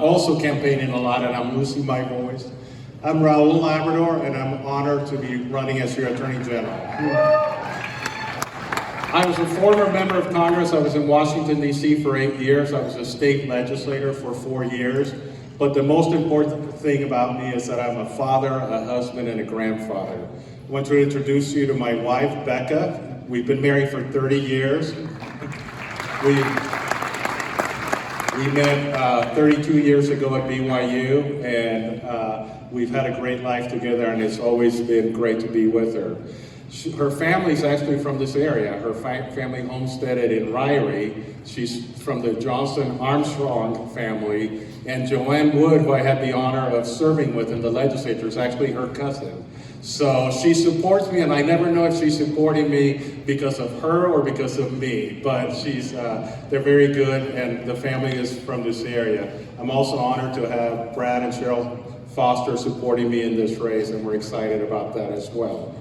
also campaigning a lot, and I'm losing my voice. I'm RaulLabrador, and I'm honored to be running as your Attorney General. I was a former member of Congress. I was in Washington, D.C. for 8 years. I was a state legislator for 4 years. But the most important thing about me is that I'm a father, a husband, and a grandfather. I want to introduce you to my wife, Becca. We've been married for 30 years. We met 32 years ago at BYU, and we've had a great life together, and it's always been great to be with her. Her family's actually from this area. Her family homesteaded in Ryrie. She's from the Johnson Armstrong family, and Joanne Wood, who I had the honor of serving with in the legislature, is actually her cousin. So she supports me, and I never know if she's supporting me because of her or because of me, but they're very good, and the family is from this area. I'm also honored to have Brad and Cheryl Foster supporting me in this race, and we're excited about that as well.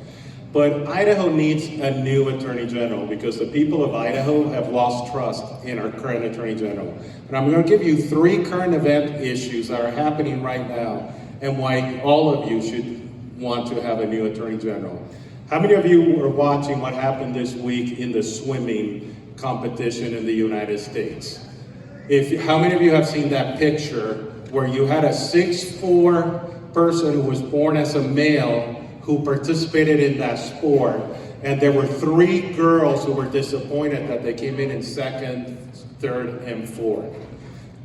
But Idaho needs a new Attorney General because the people of Idaho have lost trust in our current Attorney General. And I'm going to give you 3 current event issues that are happening right now and why all of you should want to have a new Attorney General. How many of you were watching what happened this week in the swimming competition in the United States? How many of you have seen that picture where you had a 6'4" person who was born as a male who participated in that sport, and there were 3 girls who were disappointed that they came in 2nd, 3rd, and 4th.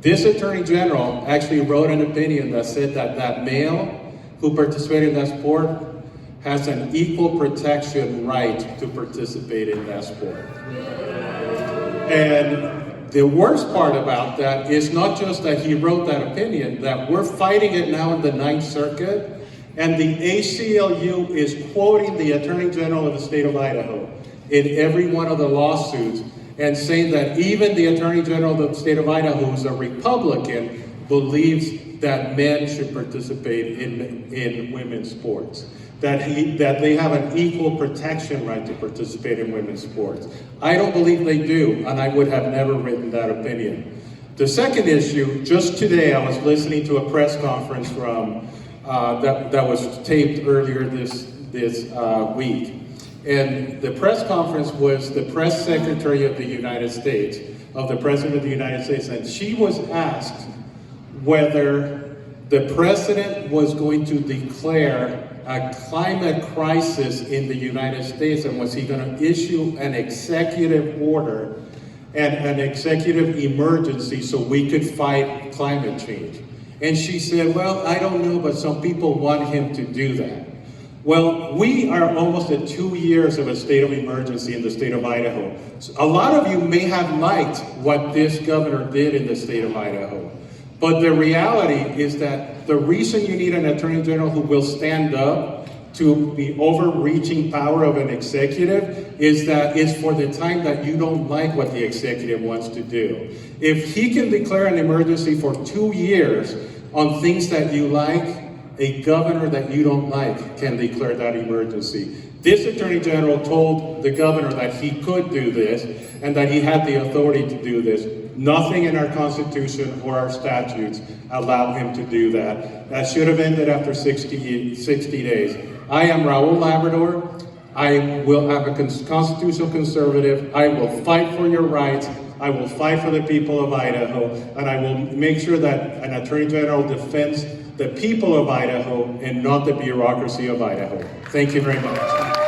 This Attorney General actually wrote an opinion that said that that male who participated in that sport has an equal protection right to participate in that sport. And the worst part about that is not just that he wrote that opinion, that we're fighting it now in the 9th Circuit, and the ACLU is quoting the Attorney General of the state of Idaho in every one of the lawsuits and saying that even the Attorney General of the state of Idaho, who's a Republican, believes that men should participate in women's sports, that they have an equal protection right to participate in women's sports. I don't believe they do, and I would have never written that opinion. The second issue, just today I was listening to a press conference from that was taped earlier this week. And the press conference was the press secretary of the United States, of the President of the United States, and she was asked whether the president was going to declare a climate crisis in the United States, and was he going to issue an executive order and an executive emergency so we could fight climate change. And she said, well, I don't know, but some people want him to do that. Well, we are almost at 2 years of a state of emergency in the state of Idaho. So a lot of you may have liked what this governor did in the state of Idaho. But the reality is that the reason you need an Attorney General who will stand up to the overreaching power of an executive is for the time that you don't like what the executive wants to do. If he can declare an emergency for 2 years on things that you like, a governor that you don't like can declare that emergency. This Attorney General told the governor that he could do this and that he had the authority to do this. Nothing in our Constitution or our statutes allow him to do that. That should have ended after 60 days. I am RaulLabrador. I am a constitutional conservative. I will fight for your rights. I will fight for the people of Idaho, and I will make sure that an Attorney General defends the people of Idaho and not the bureaucracy of Idaho. Thank you very much.